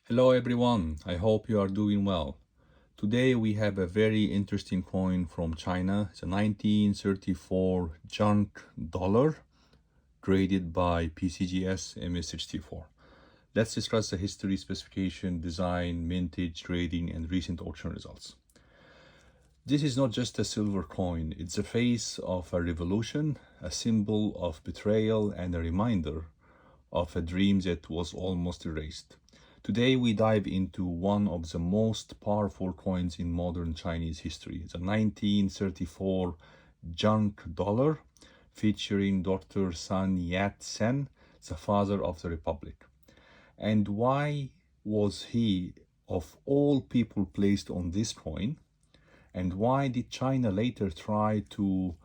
Hello everyone, I hope you are doing well. Today we have a very interesting coin from China. It's a 1934 junk dollar graded by PCGS MS64. Let's discuss the history, specification, design, mintage, grading, and recent auction results. This is not just a silver coin, it's the face of a revolution, a symbol of betrayal, and a reminder of a dream that was almost erased. Today, we dive into one of the most powerful coins in modern Chinese history, the 1934 junk dollar, featuring Dr. Sun Yat-sen, the father of the Republic. And why was he, of all people, placed on this coin? And why did China later try to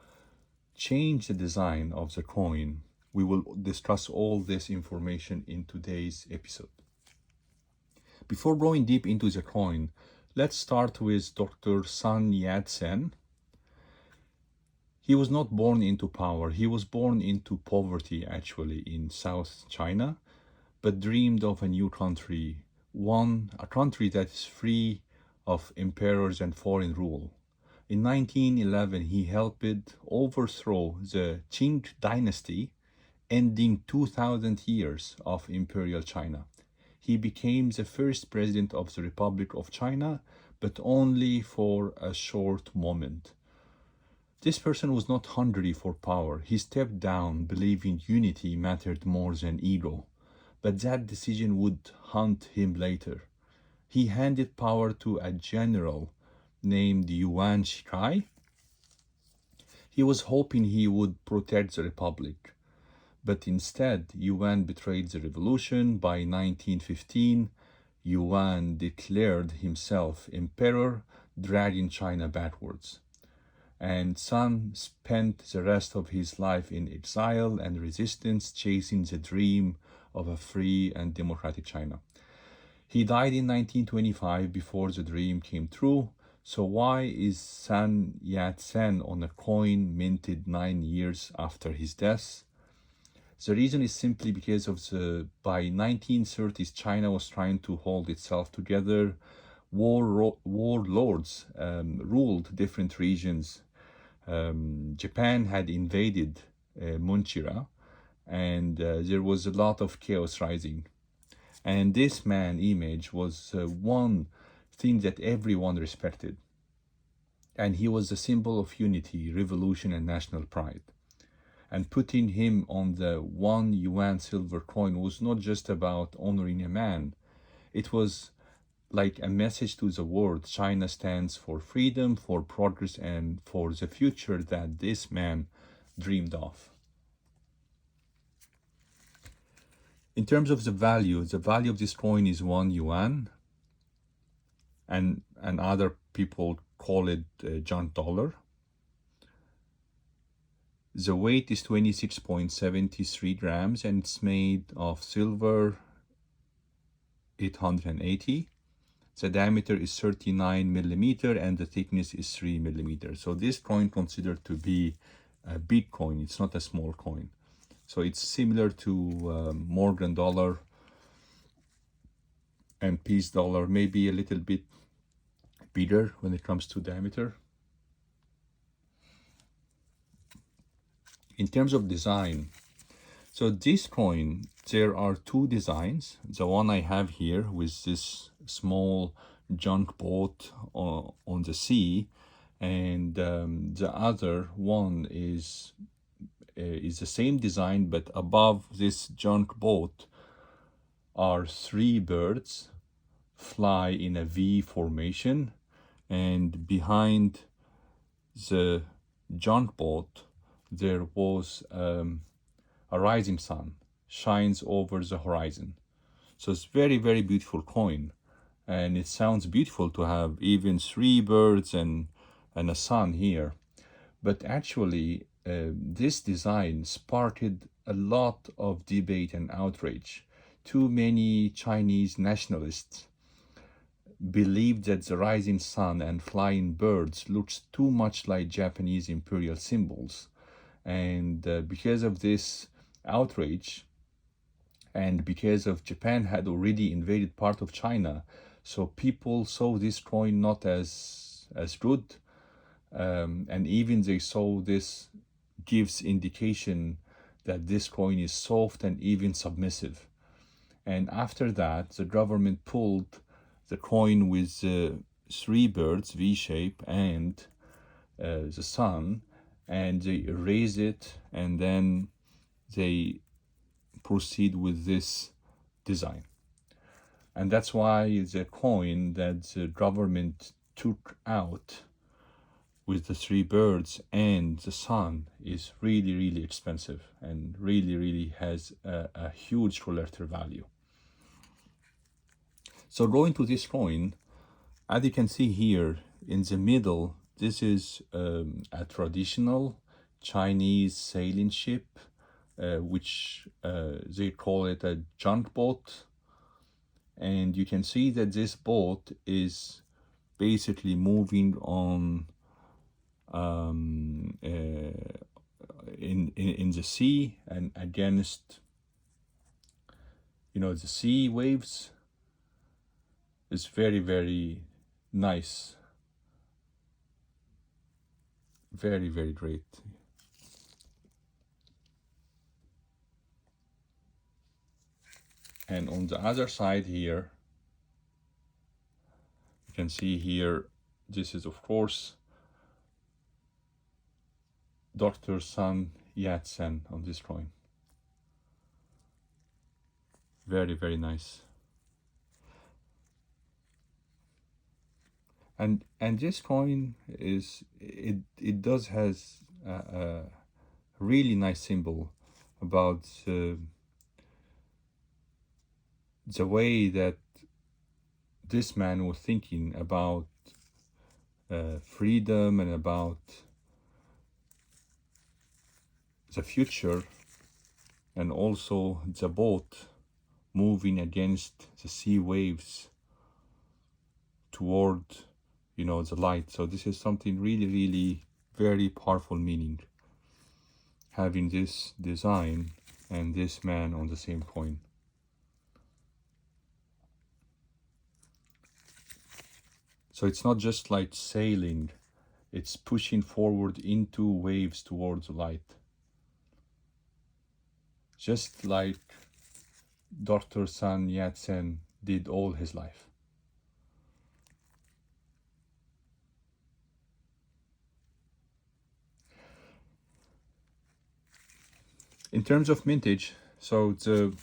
change the design of the coin? We will discuss all this information in today's episode. Before going deep into the coin, let's start with Dr. Sun Yat-sen. He was not born into power. He was born into poverty, actually, in South China, but dreamed of a new country, a country that is free of emperors and foreign rule. In 1911, he helped overthrow the Qing dynasty, ending 2,000 years of imperial China. He became the first president of the Republic of China, but only for a short moment. This person was not hungry for power. He stepped down, believing unity mattered more than ego. But that decision would haunt him later. He handed power to a general named Yuan Shikai. He was hoping he would protect the Republic. But instead, Yuan betrayed the revolution. By 1915, Yuan declared himself emperor, dragging China backwards. And Sun spent the rest of his life in exile and resistance, chasing the dream of a free and democratic China. He died in 1925 before the dream came true. So why is Sun Yat-sen on a coin minted 9 years after his death? The reason is simply because by 1930s, China was trying to hold itself together. Warlords ruled different regions. Japan had invaded Munchira, and there was a lot of chaos rising. And this man image was one thing that everyone respected. And he was a symbol of unity, revolution, and national pride. And putting him on the 1 yuan silver coin was not just about honoring a man. It was like a message to the world. China stands for freedom, for progress, and for the future that this man dreamed of. In terms of the value of this coin is 1 yuan, and other people call it junk dollar. The weight is 26.73 grams, and it's made of silver 880. The diameter is 39 millimeter and the thickness is 3 millimeters. So this coin considered to be a big coin. It's not a small coin. So it's similar to Morgan dollar and peace dollar, maybe a little bit bigger when it comes to diameter. In terms of design, so this coin, there are two designs. The one I have here with this small junk boat on the sea, and the other one is the same design, but above this junk boat are 3 birds fly in a V formation, and behind the junk boat there was a rising sun shines over the horizon. So it's very, very beautiful coin, and it sounds beautiful to have even 3 birds and a sun here. But actually this design sparked a lot of debate and outrage. Too many Chinese nationalists believed that the rising sun and flying birds looks too much like Japanese imperial symbols. And because of this outrage, And because of Japan had already invaded part of China, so people saw this coin not as good, and even they saw this gives indication that this coin is soft and even submissive. And after that, the government pulled the coin with three birds, V shape, and the sun, and they erase it, and then they proceed with this design. And that's why the coin that the government took out with the three birds and the sun is really, really expensive and really, really has a huge collector value. So going to this coin, as you can see here in the middle, this is a traditional Chinese sailing ship, which they call it a junk boat. And you can see that this boat is basically moving on in the sea and against, the sea waves. It's very, very nice. Very, very great. And on the other side here, you can see here, this is of course Dr. Sun Yat-sen on this coin. Very, very nice. And this coin is, it does has a really nice symbol about the way that this man was thinking about freedom and about the future, and also the boat moving against the sea waves toward, the light. So this is something really, really very powerful meaning, having this design and this man on the same coin. So it's not just like sailing, it's pushing forward into waves towards the light. Just like Dr. Sun Yat-sen did all his life. In terms of mintage, so the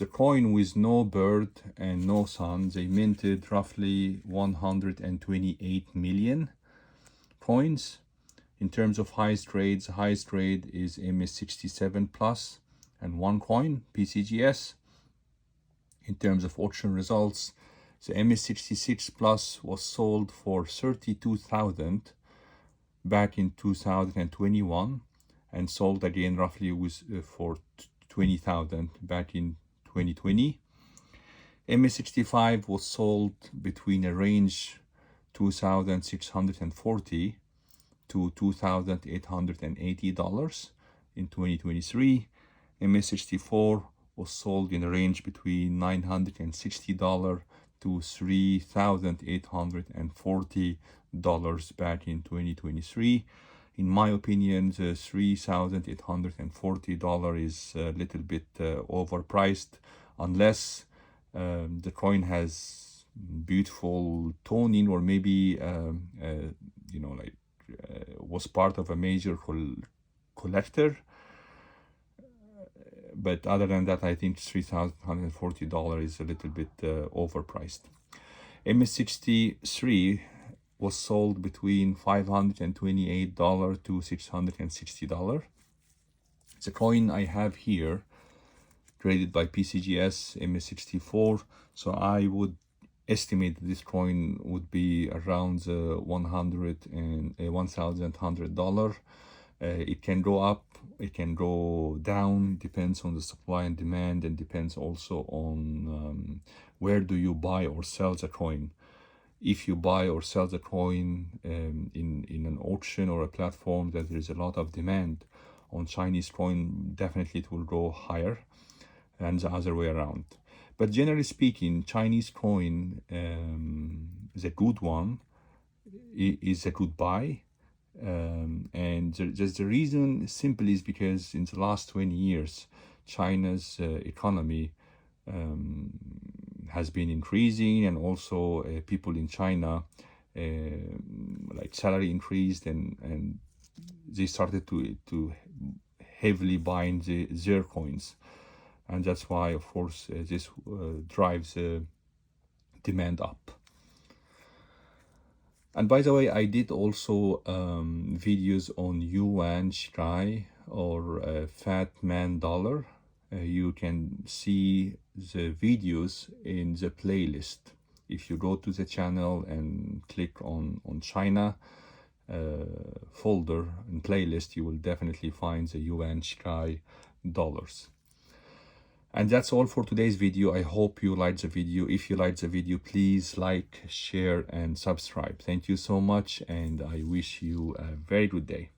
coin with no bird and no sun, they minted roughly 128 million coins. In terms of highest grades, the highest grade is MS67 plus and one coin, PCGS. In terms of auction results, the MS66 plus was sold for 32,000 back in 2021 and sold again roughly for 20,000 back in 2020. MS65 was sold between a range 2,640 to $2,880 in 2023. MS64 was sold in a range between $960 to $3,840 back in 2023. In my opinion, the $3,840 is a little bit overpriced, unless the coin has beautiful toning, or maybe was part of a major collector. But other than that, I think $3,140 is a little bit overpriced. MS63 was sold between $528 to $660. The coin I have here, graded by PCGS MS64, so I would estimate this coin would be around $1,100. It can go up, it can go down, depends on the supply and demand, and depends also on where do you buy or sell the coin. If you buy or sell the coin in an auction or a platform that there is a lot of demand on Chinese coin, definitely it will go higher. and the other way around. But generally speaking, Chinese coin is a good one, is a good buy. And just the reason simply is because in the last 20 years, China's economy has been increasing, and also people in China, like salary increased, and they started to heavily buying their coins, and that's why, of course, this drives demand up. And by the way, I did also videos on Yuan, Shikai, or Fat Man Dollar. You can see the videos in the playlist. If you go to the channel and click on China folder and playlist, you will definitely find the Yuan, Shikai dollars. And that's all for today's video. I hope you liked the video. If you liked the video, please like, share, and subscribe. Thank you so much, and I wish you a very good day.